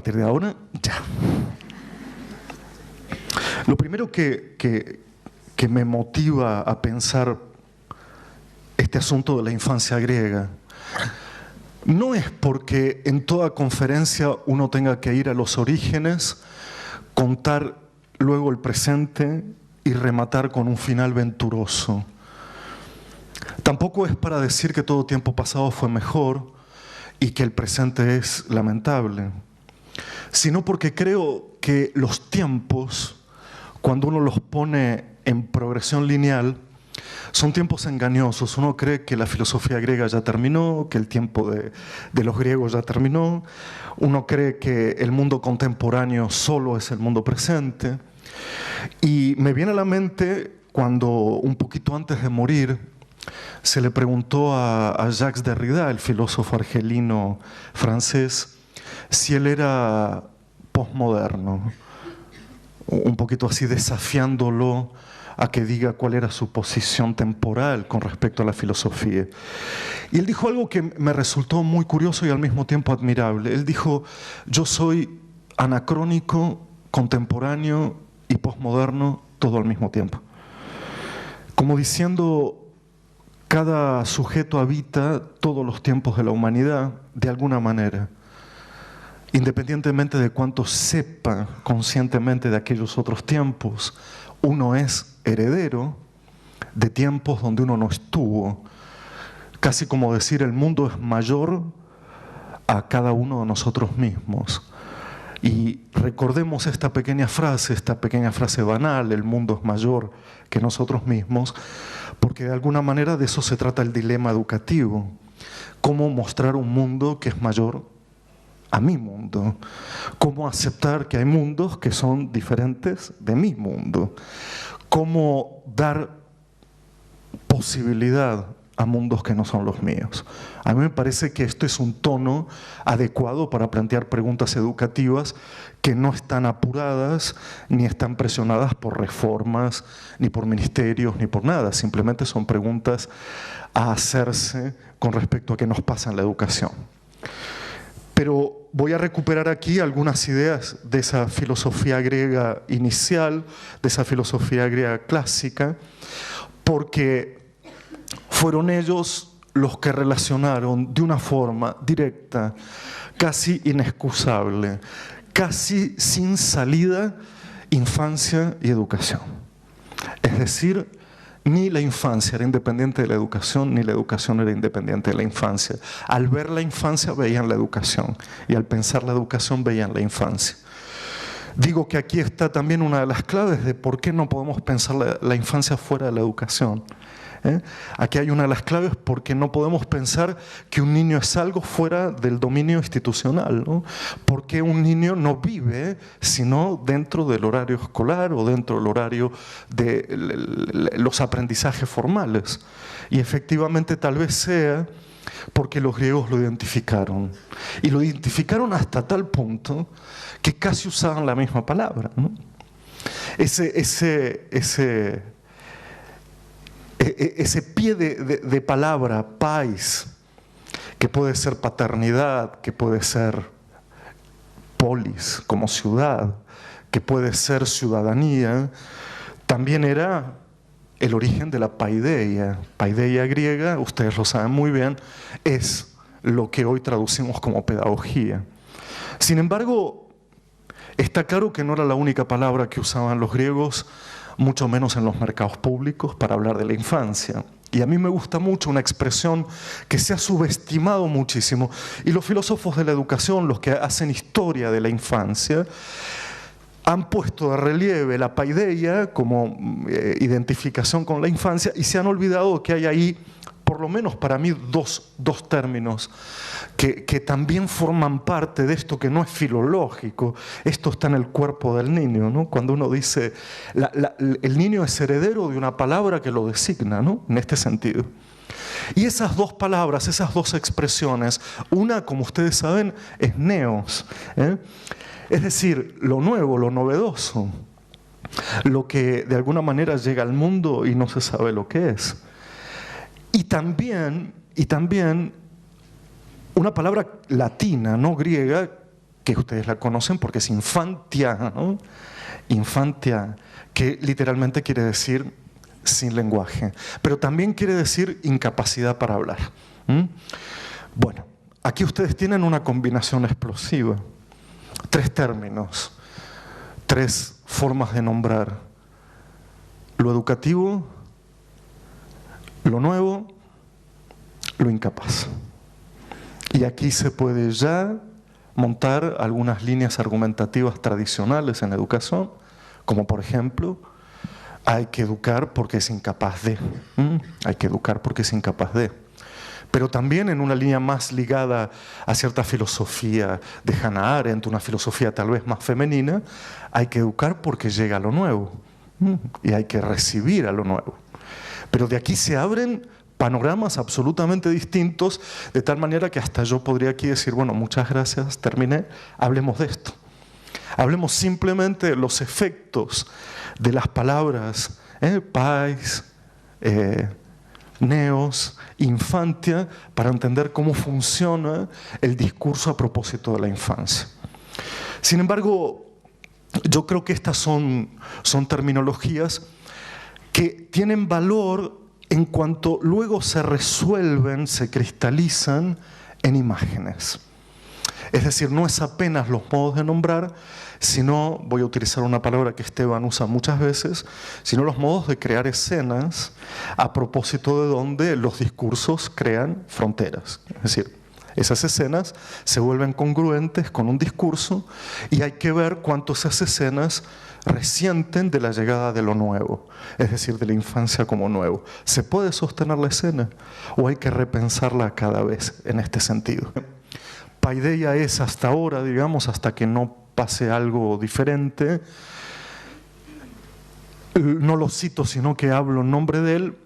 partir de ahora, ya. Lo primero que me motiva a pensar este asunto de la infancia griega no es porque en toda conferencia uno tenga que ir a los orígenes, contar luego el presente y rematar con un final venturoso. Tampoco es para decir que todo tiempo pasado fue mejor y que el presente es lamentable, sino porque creo que los tiempos, cuando uno los pone en progresión lineal, son tiempos engañosos. Uno cree que la filosofía griega ya terminó, que el tiempo de los griegos ya terminó. Uno cree que el mundo contemporáneo solo es el mundo presente. Y me viene a la mente cuando, un poquito antes de morir, se le preguntó a Jacques Derrida, el filósofo argelino francés, si él era posmoderno, un poquito así desafiándolo a que diga cuál era su posición temporal con respecto a la filosofía. Y él dijo algo que me resultó muy curioso y al mismo tiempo admirable. Él dijo: yo soy anacrónico, contemporáneo y posmoderno todo al mismo tiempo. Como diciendo, cada sujeto habita todos los tiempos de la humanidad de alguna manera, independientemente de cuánto sepa conscientemente de aquellos otros tiempos. Uno es heredero de tiempos donde uno no estuvo. Casi como decir, el mundo es mayor a cada uno de nosotros mismos. Y recordemos esta pequeña frase banal: el mundo es mayor que nosotros mismos, porque de alguna manera de eso se trata el dilema educativo. Cómo mostrar un mundo que es mayor a mi mundo. Cómo aceptar que hay mundos que son diferentes de mi mundo. Cómo dar posibilidad a mundos que no son los míos. A mí me parece que esto es un tono adecuado para plantear preguntas educativas que no están apuradas ni están presionadas por reformas, ni por ministerios, ni por nada. Simplemente son preguntas a hacerse con respecto a qué nos pasa en la educación. Pero voy a recuperar aquí algunas ideas de esa filosofía griega inicial, de esa filosofía griega clásica, porque fueron ellos los que relacionaron de una forma directa, casi inexcusable, casi sin salida, infancia y educación. Es decir, ni la infancia era independiente de la educación, ni la educación era independiente de la infancia. Al ver la infancia veían la educación, y al pensar la educación veían la infancia. Digo que aquí está también una de las claves de por qué no podemos pensar la infancia fuera de la educación. Aquí hay una de las claves porque no podemos pensar que un niño es algo fuera del dominio institucional, ¿no? Porque un niño no vive sino dentro del horario escolar o dentro del horario de los aprendizajes formales. Y efectivamente tal vez sea porque los griegos lo identificaron. Y lo identificaron hasta tal punto que casi usaban la misma palabra, ¿no? Ese pie de palabra, pais, que puede ser paternidad, que puede ser polis, como ciudad, que puede ser ciudadanía, también era el origen de la paideia. Paideia griega, ustedes lo saben muy bien, es lo que hoy traducimos como pedagogía. Sin embargo, está claro que no era la única palabra que usaban los griegos, mucho menos en los mercados públicos, para hablar de la infancia. Y a mí me gusta mucho una expresión que se ha subestimado muchísimo. Y los filósofos de la educación, los que hacen historia de la infancia, han puesto de relieve la paideia como identificación con la infancia y se han olvidado que hay ahí, por lo menos para mí, dos términos que también forman parte de esto que no es filológico. Esto está en el cuerpo del niño, ¿no? Cuando uno dice, el niño es heredero de una palabra que lo designa, ¿no? En este sentido. Y esas dos palabras, esas dos expresiones, una, como ustedes saben, es neos, es decir, lo nuevo, lo novedoso, lo que de alguna manera llega al mundo y no se sabe lo que es. Y también una palabra latina, no griega, que ustedes la conocen porque es infantia, ¿no? Infantia, que literalmente quiere decir sin lenguaje, pero también quiere decir incapacidad para hablar. Bueno, aquí ustedes tienen una combinación explosiva. 3 términos, 3 formas de nombrar lo educativo, lo nuevo, lo incapaz. Y aquí se puede ya montar algunas líneas argumentativas tradicionales en educación, como por ejemplo, hay que educar porque es incapaz de. Hay que educar porque es incapaz de. Pero también en una línea más ligada a cierta filosofía de Hannah Arendt, una filosofía tal vez más femenina, hay que educar porque llega a lo nuevo. Y hay que recibir a lo nuevo. Pero de aquí se abren panoramas absolutamente distintos, de tal manera que hasta yo podría aquí decir, bueno, muchas gracias, terminé, hablemos de esto. Hablemos simplemente de los efectos de las palabras pais, neos, infantia, para entender cómo funciona el discurso a propósito de la infancia. Sin embargo, yo creo que estas son terminologías que tienen valor en cuanto luego se resuelven, se cristalizan en imágenes. Es decir, no es apenas los modos de nombrar, sino, voy a utilizar una palabra que Esteban usa muchas veces, sino los modos de crear escenas a propósito de donde los discursos crean fronteras. Es decir, esas escenas se vuelven congruentes con un discurso y hay que ver cuánto esas escenas resienten de la llegada de lo nuevo, es decir, de la infancia como nuevo. ¿Se puede sostener la escena o hay que repensarla cada vez en este sentido? Paideia es hasta ahora, digamos, hasta que no pase algo diferente, no lo cito, sino que hablo en nombre de él,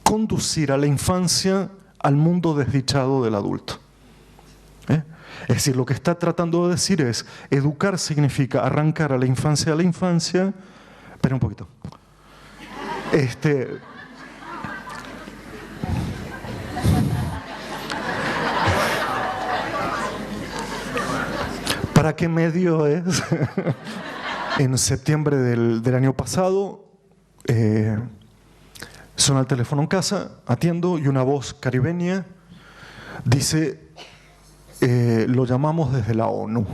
conducir a la infancia al mundo desdichado del adulto. Es decir, lo que está tratando de decir es, educar significa arrancar a la infancia espera un poquito, ¿para qué medio es? En septiembre del año pasado, suena el teléfono en casa, atiendo y una voz caribeña dice, lo llamamos desde la ONU.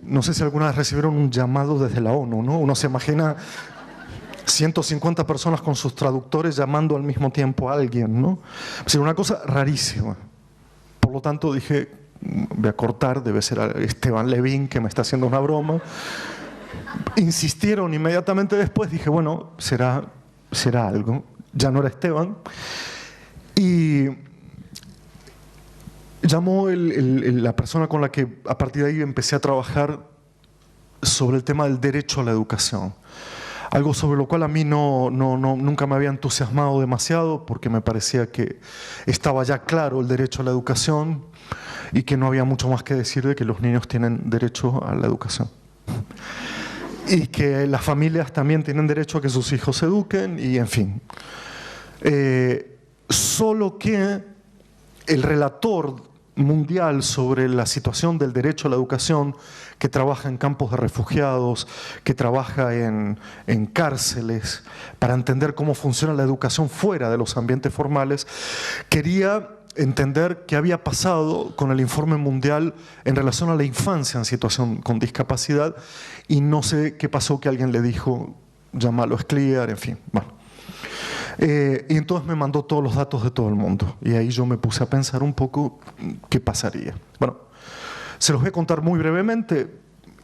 No sé si alguna vez recibieron un llamado desde la ONU, ¿no? Uno se imagina 150 personas con sus traductores llamando al mismo tiempo a alguien, ¿no? Es una cosa rarísima. Por lo tanto dije, voy a cortar, debe ser Esteban Levin que me está haciendo una broma. Insistieron inmediatamente después, dije, bueno, será algo. Ya no era Esteban. Y llamó la persona con la que a partir de ahí empecé a trabajar sobre el tema del derecho a la educación. Algo sobre lo cual a mí nunca me había entusiasmado demasiado, porque me parecía que estaba ya claro el derecho a la educación y que no había mucho más que decir de que los niños tienen derecho a la educación. Y que las familias también tienen derecho a que sus hijos se eduquen, y en fin. Solo que el relator mundial sobre la situación del derecho a la educación, que trabaja en campos de refugiados, que trabaja en cárceles, para entender cómo funciona la educación fuera de los ambientes formales, quería entender qué había pasado con el informe mundial en relación a la infancia en situación con discapacidad, y no sé qué pasó, que alguien le dijo, llámalo Scliar, en fin, bueno. Y entonces me mandó todos los datos de todo el mundo, y ahí yo me puse a pensar un poco qué pasaría. Bueno, se los voy a contar muy brevemente,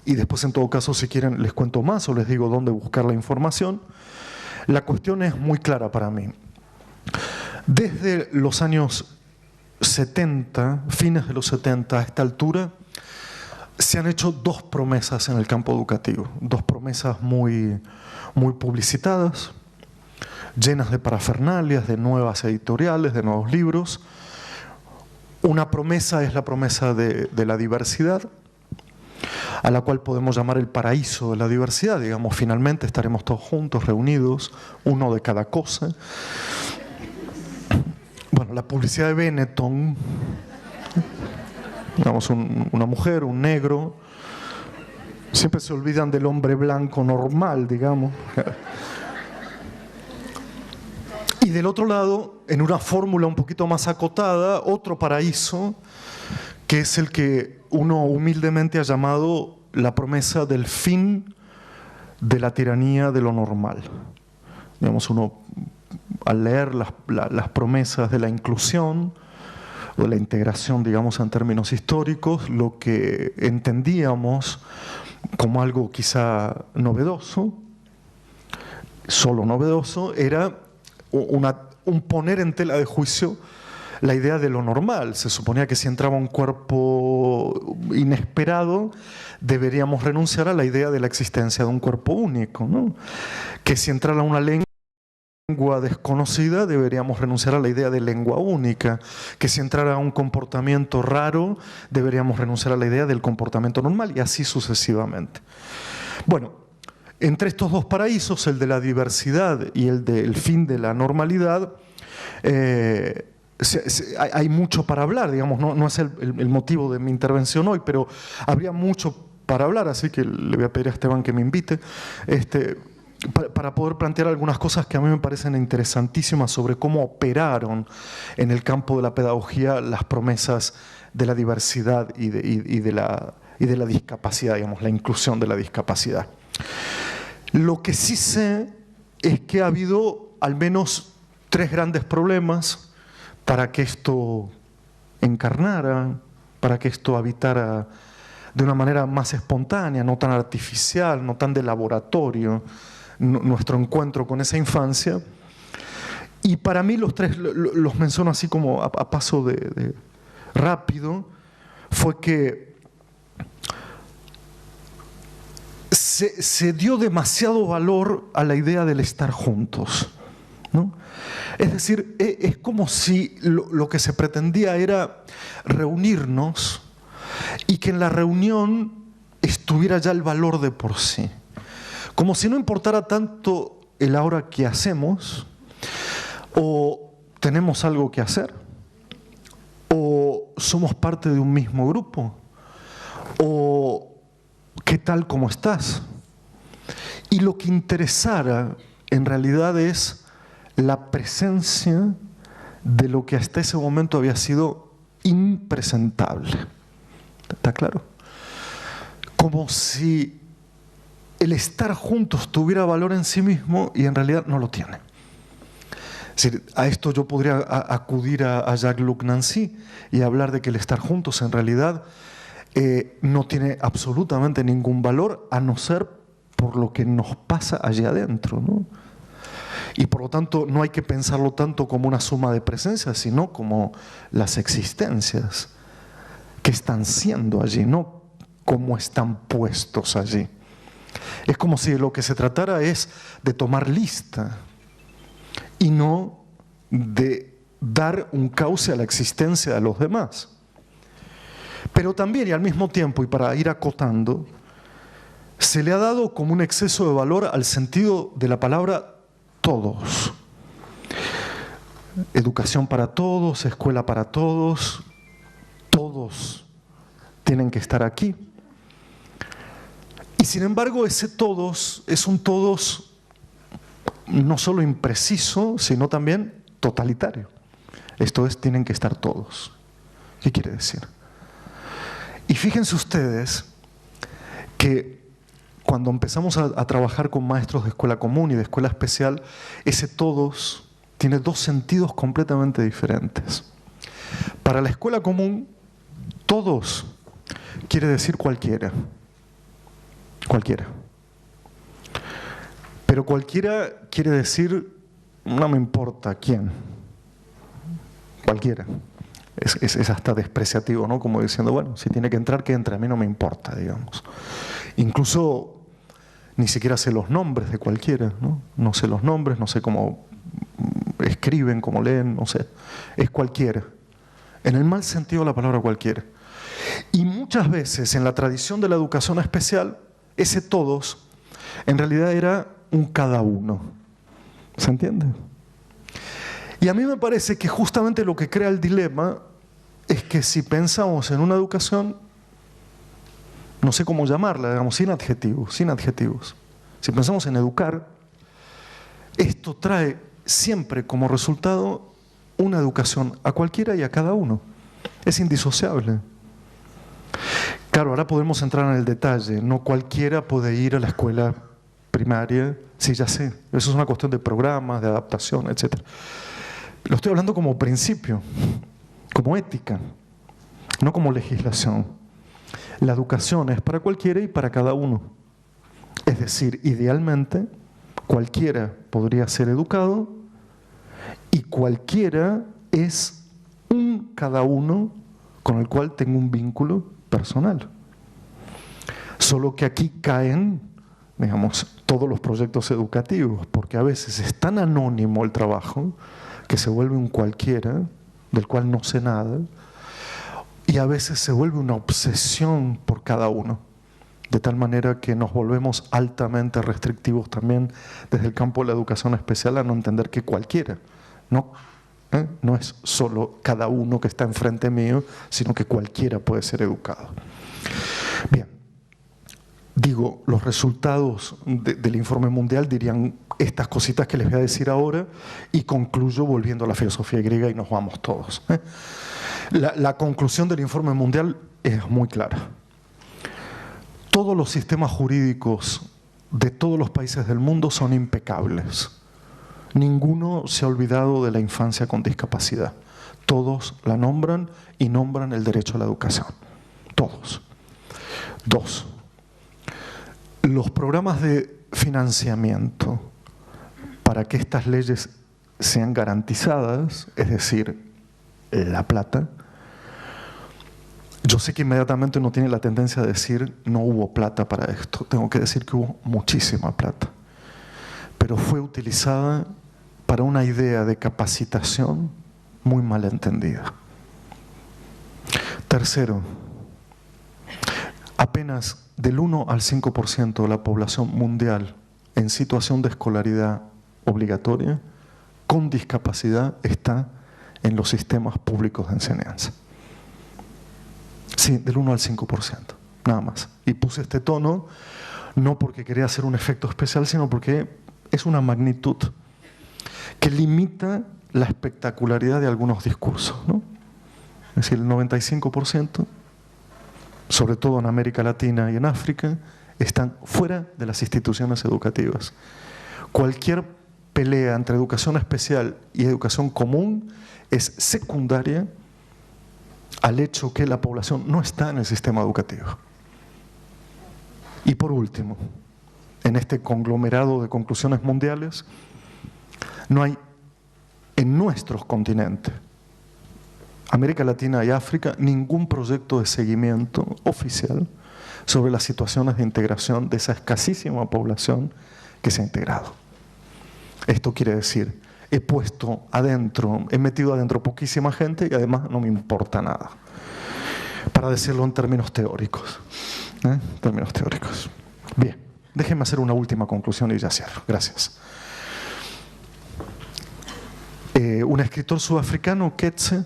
y después en todo caso, si quieren, les cuento más o les digo dónde buscar la información. La cuestión es muy clara para mí. Desde los años 70, fines de los 70 a esta altura, se han hecho 2 promesas en el campo educativo, 2 promesas muy publicitadas, llenas de parafernalias, de nuevas editoriales, de nuevos libros. Una promesa es la promesa de la diversidad, a la cual podemos llamar el paraíso de la diversidad. Digamos, finalmente estaremos todos juntos, reunidos, uno de cada cosa. Bueno, la publicidad de Benetton Digamos, una mujer, un negro. Siempre se olvidan del hombre blanco normal, digamos. Y del otro lado, en una fórmula un poquito más acotada, otro paraíso, que es el que uno humildemente ha llamado la promesa del fin de la tiranía de lo normal. Digamos, uno al leer las promesas de la inclusión o de la integración, digamos, en términos históricos, lo que entendíamos como algo quizá novedoso, solo novedoso, era un poner en tela de juicio la idea de lo normal. Se suponía que si entraba un cuerpo inesperado, deberíamos renunciar a la idea de la existencia de un cuerpo único, ¿no? Que si entrara una lengua desconocida, deberíamos renunciar a la idea de lengua única. Que si entrara un comportamiento raro, deberíamos renunciar a la idea del comportamiento normal, y así sucesivamente. Bueno, entre estos dos paraísos, el de la diversidad y el del fin de la normalidad, hay mucho para hablar, digamos, no es el motivo de mi intervención hoy, pero habría mucho para hablar, así que le voy a pedir a Esteban que me invite, para poder plantear algunas cosas que a mí me parecen interesantísimas sobre cómo operaron en el campo de la pedagogía las promesas de la diversidad y de la discapacidad, digamos, la inclusión de la discapacidad. Lo que sí sé es que ha habido al menos 3 grandes problemas para que esto encarnara, para que esto habitara de una manera más espontánea, no tan artificial, no tan de laboratorio, nuestro encuentro con esa infancia. Y para mí los 3 los menciono así como a paso de rápido. Fue que se dio demasiado valor a la idea del estar juntos, ¿no? Es decir, es como si lo que se pretendía era reunirnos y que en la reunión estuviera ya el valor de por sí. Como si no importara tanto el ahora que hacemos, o tenemos algo que hacer, o somos parte de un mismo grupo, o ¿qué tal, cómo estás? Y lo que interesara en realidad es la presencia de lo que hasta ese momento había sido impresentable. ¿Está claro? Como si el estar juntos tuviera valor en sí mismo y en realidad no lo tiene. Es decir, a esto yo podría acudir a Jacques-Luc Nancy y hablar de que el estar juntos en realidad no tiene absolutamente ningún valor, a no ser por lo que nos pasa allí adentro, ¿no? Y por lo tanto no hay que pensarlo tanto como una suma de presencias, sino como las existencias que están siendo allí, no cómo están puestos allí. Es como si lo que se tratara es de tomar lista y no de dar un cauce a la existencia de los demás. Pero también, y al mismo tiempo, y para ir acotando, se le ha dado como un exceso de valor al sentido de la palabra todos. Educación para todos, escuela para todos, todos tienen que estar aquí. Y sin embargo, ese todos es un todos no solo impreciso, sino también totalitario. Esto es, tienen que estar todos. ¿Qué quiere decir? Y fíjense ustedes que cuando empezamos a trabajar con maestros de escuela común y de escuela especial, ese todos tiene 2 sentidos completamente diferentes. Para la escuela común, todos quiere decir cualquiera. Cualquiera. Pero cualquiera quiere decir, no me importa quién. Cualquiera. Es hasta despreciativo, ¿no? Como diciendo, bueno, si tiene que entrar, que entre, a mí no me importa, digamos. Incluso ni siquiera sé los nombres de cualquiera, ¿no? No sé los nombres, no sé cómo escriben, cómo leen, no sé. Es cualquiera. En el mal sentido de la palabra cualquiera. Y muchas veces en la tradición de la educación especial, ese todos en realidad era un cada uno. ¿Se entiende? Y a mí me parece que justamente lo que crea el dilema es que si pensamos en una educación, no sé cómo llamarla, digamos, sin adjetivos. Si pensamos en educar, esto trae siempre como resultado una educación a cualquiera y a cada uno. Es indisociable. Claro, ahora podemos entrar en el detalle. No cualquiera puede ir a la escuela primaria. Sí, ya sé. Eso es una cuestión de programas, de adaptación, etc. Lo estoy hablando como principio, como ética, no como legislación. La educación es para cualquiera y para cada uno. Es decir, idealmente, cualquiera podría ser educado y cualquiera es un cada uno con el cual tengo un vínculo personal. Solo que aquí caen, digamos, todos los proyectos educativos, porque a veces es tan anónimo el trabajo que se vuelve un cualquiera, del cual no sé nada, y a veces se vuelve una obsesión por cada uno, de tal manera que nos volvemos altamente restrictivos también desde el campo de la educación especial a no entender que cualquiera, no es solo cada uno que está enfrente mío, sino que cualquiera puede ser educado. Bien, digo, los resultados del informe mundial dirían estas cositas que les voy a decir ahora y concluyo volviendo a la filosofía griega y nos vamos todos. La conclusión del informe mundial es muy clara. Todos los sistemas jurídicos de todos los países del mundo son impecables. Ninguno se ha olvidado de la infancia con discapacidad. Todos la nombran y nombran el derecho a la educación. Todos. 2. Los programas de financiamiento para que estas leyes sean garantizadas, es decir, la plata. Yo sé que inmediatamente uno tiene la tendencia a decir no hubo plata para esto. Tengo que decir que hubo muchísima plata. Pero fue utilizada para una idea de capacitación muy mal entendida. 3, apenas del 1 al 5% de la población mundial en situación de escolaridad obligatoria con discapacidad está en los sistemas públicos de enseñanza. Sí, del 1 al 5%, nada más. Y puse este tono no porque quería hacer un efecto especial, sino porque es una magnitud que limita la espectacularidad de algunos discursos, ¿no? Es decir, el 95%, sobre todo en América Latina y en África, están fuera de las instituciones educativas. Cualquier pelea entre educación especial y educación común es secundaria al hecho que la población no está en el sistema educativo. Y por último, en este conglomerado de conclusiones mundiales, no hay en nuestros continentes, América Latina y África, ningún proyecto de seguimiento oficial sobre las situaciones de integración de esa escasísima población que se ha integrado. Esto quiere decir, he metido adentro poquísima gente y además no me importa nada. Para decirlo en términos teóricos. Términos teóricos. Bien, déjenme hacer una última conclusión y ya cierro. Gracias. Un escritor sudafricano, Coetzee,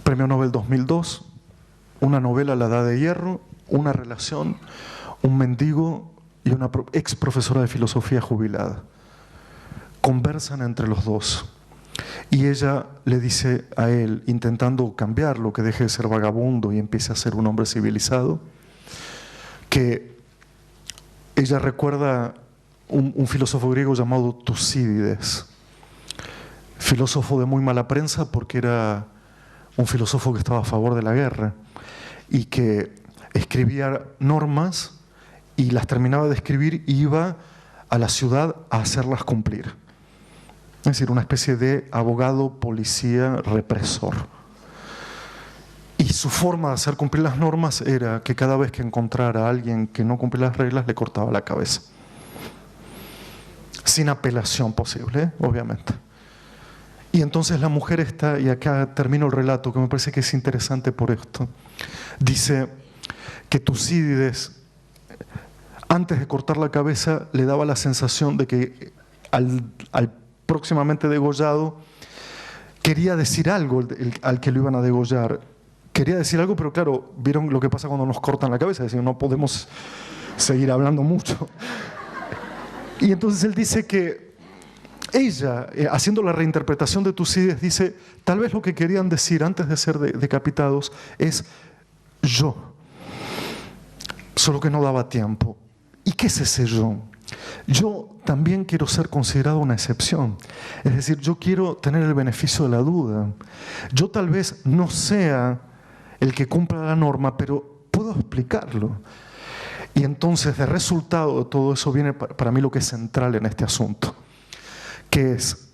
Premio Nobel 2002, una novela, La Edad de Hierro, una relación, un mendigo y una ex profesora de filosofía jubilada. Conversan entre los dos y ella le dice a él, intentando cambiarlo, que deje de ser vagabundo y empiece a ser un hombre civilizado, que ella recuerda un filósofo griego llamado Tucídides, filósofo de muy mala prensa porque era un filósofo que estaba a favor de la guerra y que escribía normas y las terminaba de escribir y iba a la ciudad a hacerlas cumplir. Es decir, una especie de abogado, policía, represor. Y su forma de hacer cumplir las normas era que cada vez que encontrara a alguien que no cumplía las reglas, le cortaba la cabeza. Sin apelación posible, obviamente. Y entonces la mujer está, y acá termino el relato, que me parece que es interesante por esto, dice que Tucídides, antes de cortar la cabeza, le daba la sensación de que al próximamente degollado quería decir algo al que lo iban a degollar. Quería decir algo, pero claro, vieron lo que pasa cuando nos cortan la cabeza, es decir, no podemos seguir hablando mucho. Y entonces él dice que ella, haciendo la reinterpretación de Tucídides, dice, tal vez lo que querían decir antes de ser decapitados es yo, solo que no daba tiempo. ¿Y qué es ese yo? Yo también quiero ser considerado una excepción. Es decir, yo quiero tener el beneficio de la duda. Yo tal vez no sea el que cumpla la norma, pero puedo explicarlo. Y entonces, de resultado de todo eso, viene para mí lo que es central en este asunto, que es,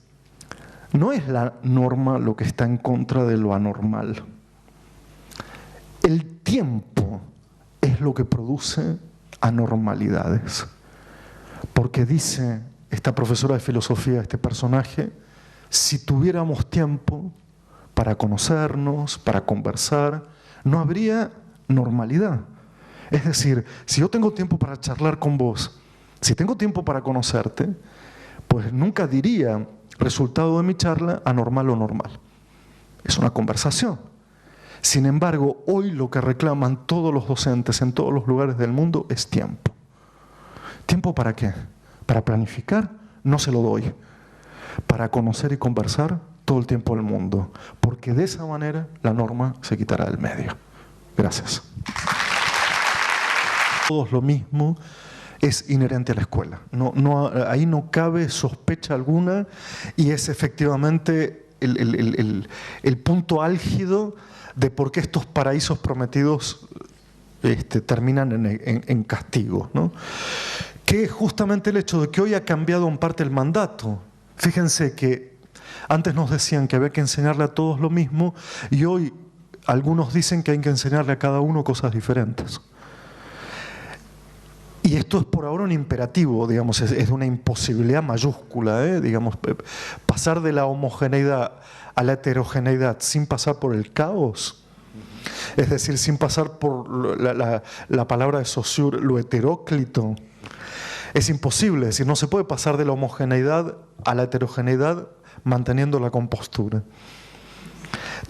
no es la norma lo que está en contra de lo anormal. El tiempo es lo que produce anormalidades. Porque dice esta profesora de filosofía, este personaje, si tuviéramos tiempo para conocernos, para conversar, no habría normalidad. Es decir, si yo tengo tiempo para charlar con vos, si tengo tiempo para conocerte, pues nunca diría, resultado de mi charla, anormal o normal. Es una conversación. Sin embargo, hoy lo que reclaman todos los docentes en todos los lugares del mundo es tiempo. ¿Tiempo para qué? Para planificar, no se lo doy. Para conocer y conversar, todo el tiempo del mundo. Porque de esa manera la norma se quitará del medio. Gracias. Todos lo mismo es inherente a la escuela. Ahí no cabe sospecha alguna y es efectivamente el punto álgido de por qué estos paraísos prometidos terminan en castigo, ¿no? Que es justamente el hecho de que hoy ha cambiado en parte el mandato. Fíjense que antes nos decían que había que enseñarle a todos lo mismo y hoy algunos dicen que hay que enseñarle a cada uno cosas diferentes. Y esto es por ahora un imperativo, digamos, es una imposibilidad mayúscula, digamos, pasar de la homogeneidad a la heterogeneidad sin pasar por el caos, es decir, sin pasar por la palabra de Saussure, lo heteróclito, es imposible, es decir, no se puede pasar de la homogeneidad a la heterogeneidad manteniendo la compostura.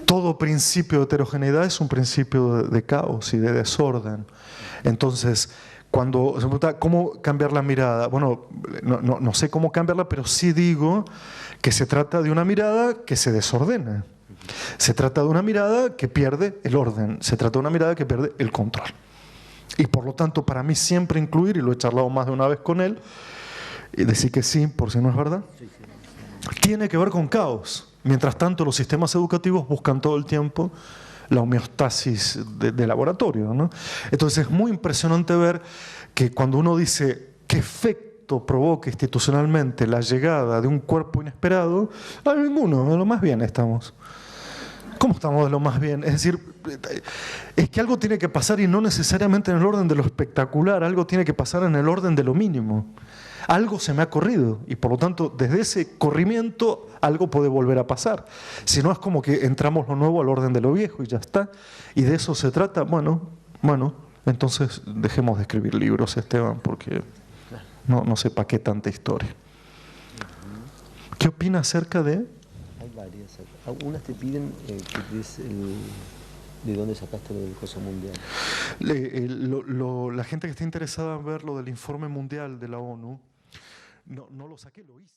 Todo principio de heterogeneidad es un principio de caos y de desorden. Entonces, cuando se pregunta cómo cambiar la mirada, bueno, no sé cómo cambiarla, pero sí digo que se trata de una mirada que se desordena. Se trata de una mirada que pierde el orden. Se trata de una mirada que pierde el control. Y por lo tanto, para mí siempre incluir, y lo he charlado más de una vez con él, y decir que sí, por si no es verdad, tiene que ver con caos. Mientras tanto, los sistemas educativos buscan todo el tiempo la homeostasis de laboratorio, ¿no? Entonces es muy impresionante ver que cuando uno dice qué efecto provoca institucionalmente la llegada de un cuerpo inesperado, no hay ninguno, de lo más bien estamos. ¿Cómo estamos de lo más bien? Es decir, es que algo tiene que pasar y no necesariamente en el orden de lo espectacular, algo tiene que pasar en el orden de lo mínimo. Algo se me ha corrido y por lo tanto desde ese corrimiento algo puede volver a pasar. Si no es como que entramos lo nuevo al orden de lo viejo y ya está. Y de eso se trata, bueno, entonces dejemos de escribir libros, Esteban, porque no sé para qué tanta historia. ¿Qué opina acerca de...? Hay varias. Algunas te piden que des ¿de dónde sacaste lo del coso mundial? La gente que está interesada en ver lo del informe mundial de la ONU, no lo saqué, lo hice.